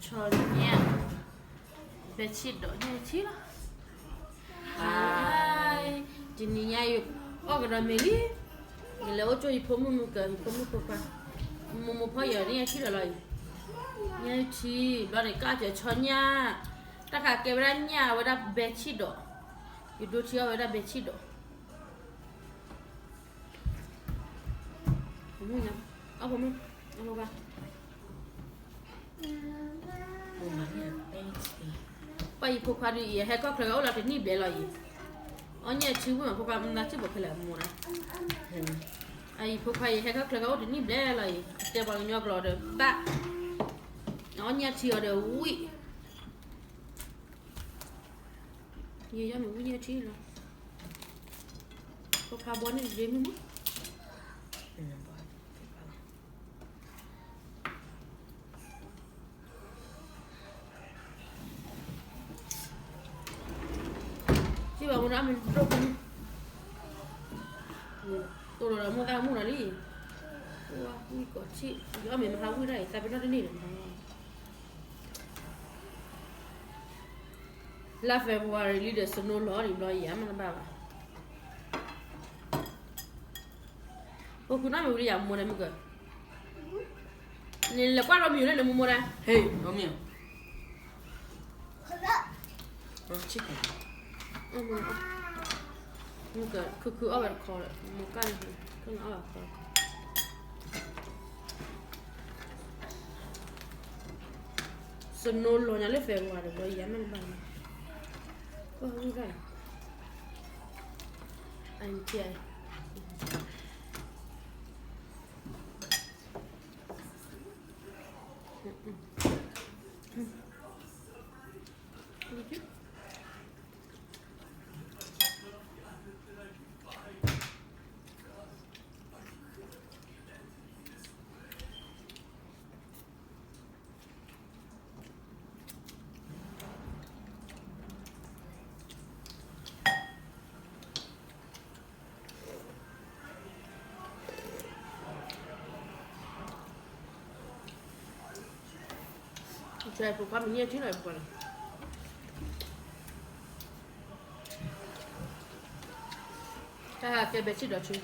Chonya bedsheet do nya chila ai tini nya yu ogra meli ile ocho ipomu muka ipomu papa momo pa ya nya chila lai nya chi bare ka je chonya taka kebra nya wada bedsheet do you do chia wada bedsheet do nya apa mu apa ba Pai papa di ya heko kero la ni be la yi. Onye chi wu papa na chi bo kele mu na. Ai papa ye heko kero ni be la yi. Te ba nyo klo de ba. Onye chi o de wi. Ye ya mi wi ye chi la. Papa bo ni de mi mu. Chị bảo một năm mình trộn tôi là mua tao mua là đi ui có chị giờ mình mà háo này sao biết nó đến đi được là February đi được snow ló đi lo gì mà bảo ô cứ nói mình đi làm mua này mình cơ nên là quá lo nhiều nên là mua đây hey lo nhiều chicken Muka kuku awal kau muka ni kan awal kau. Snow lo nyale February lo ya mana bang. Kau ni kan? Anjay. Saya buka minyak cina bukan. Saya ke besi dah cuy.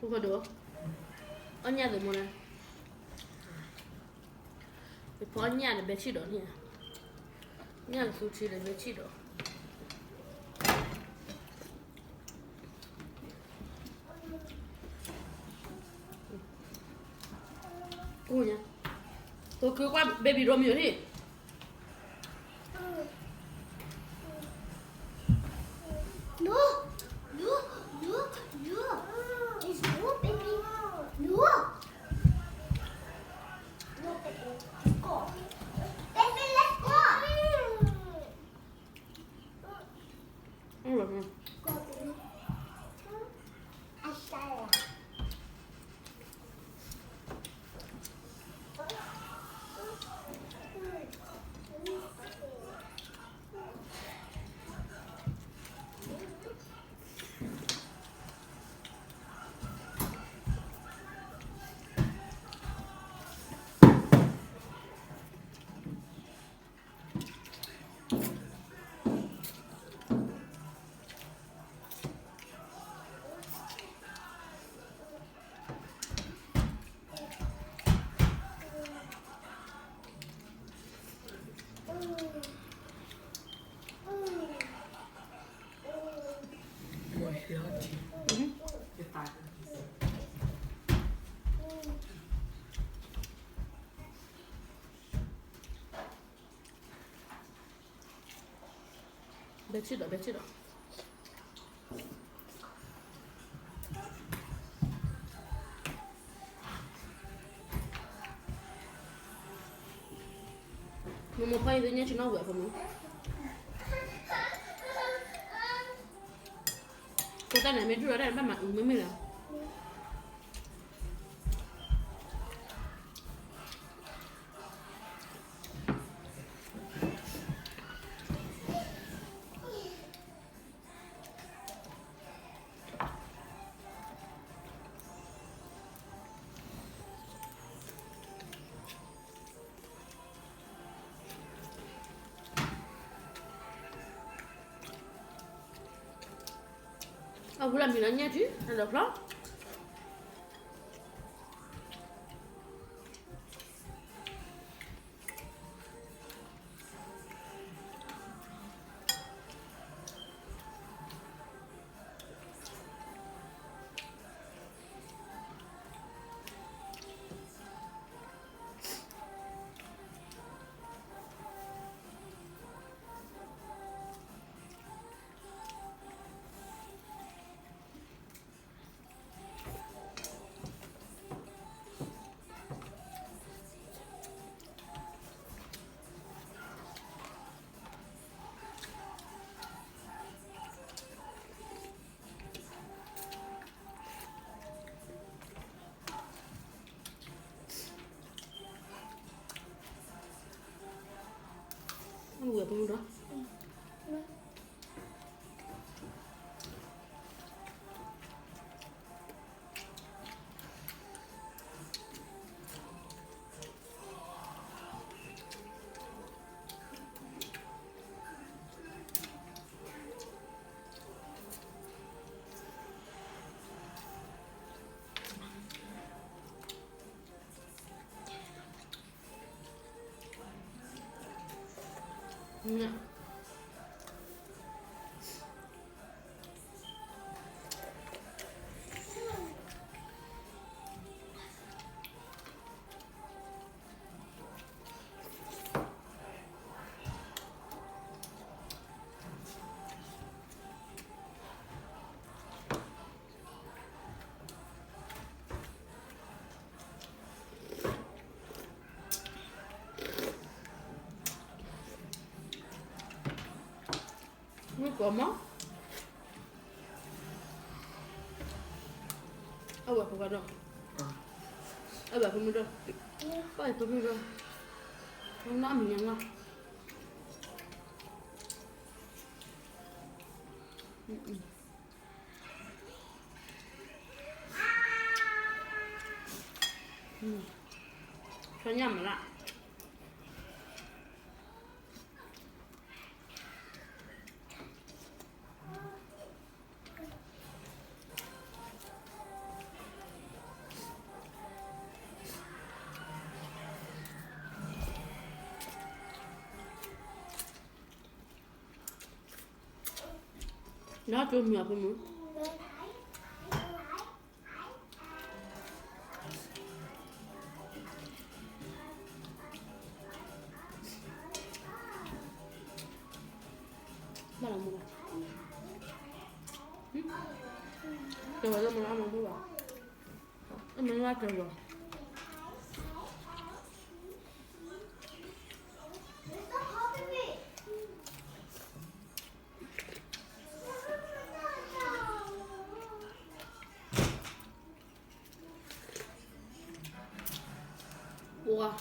Buka dua. Anya ada mana? Ibu anya ada besi dah ni. Ni ada suci ada besi dah. Nha. Tôi cứ qua baby Romeo đi. No. No. No. No. It's no baby. No. No baby. Let's go. Baby, let's go. Go baby. Asaya. Beci dah. Mau pai tu nya cina buat kamu. Kita nak medu ada apa mak umum lah. vous la miniature, le plat. Gue pun udah. Nè. Comment? Ah ouais, pourquoi non? Ah bah, comme ça. Pas comme ça. On a mis un là. Cho nhầm lại. Nó chung nhập không? Ba làm một. Rồi ra mình ăn một bữa. Mình ăn rồi rồi. Wow,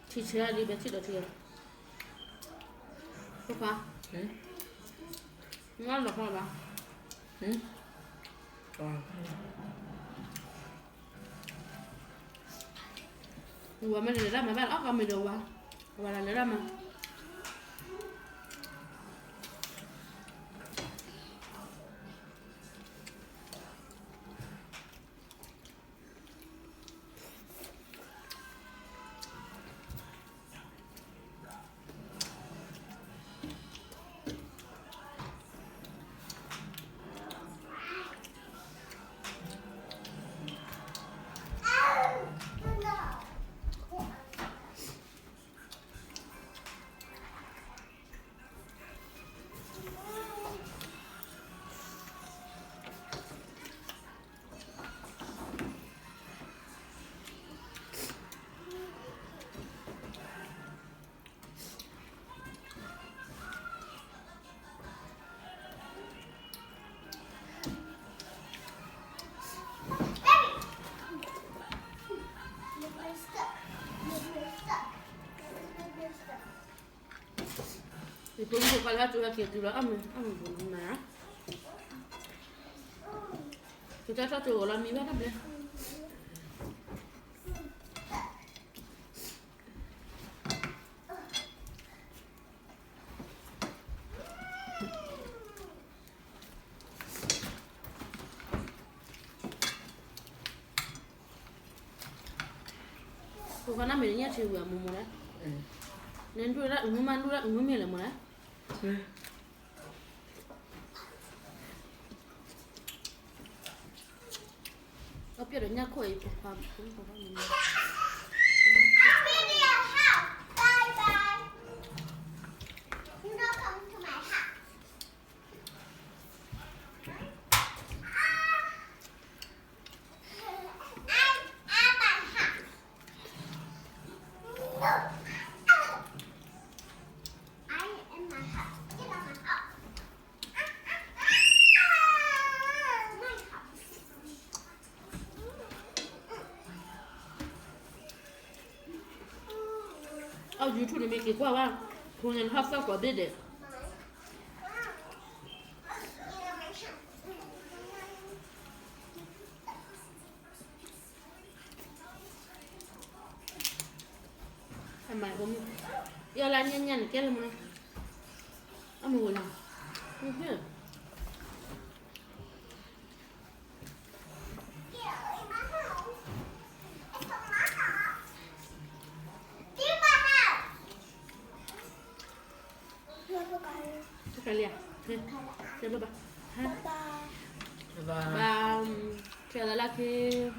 thịt xe đi bé thịt được chưa? Có phải? Ngon được không bà? Ủa mà để ra mà bạn ốc vào mình đồ bà? Bà là để ra mà. Tunggu kalau tu lagi tu lah belum nak. Kita satu orang ni mana boleh? Cô con năm mình nhá chịu à mồm đấy. Nên tôi đã ứng man tôi đã ứng miệng là một đấy. Ở phía đó nhá khôi cũng có mình. Video house. Bye bye. You don't come to my house. I'm my house. I am my house. Get out my house. My house. YouTube này cái qua ba. Cô nhân hấp sao có biết đấy. Mày cũng giờ là nhanh cái là mà ăn mùi nào không biết sekali ya coba ba ha Và ba kaya lalaki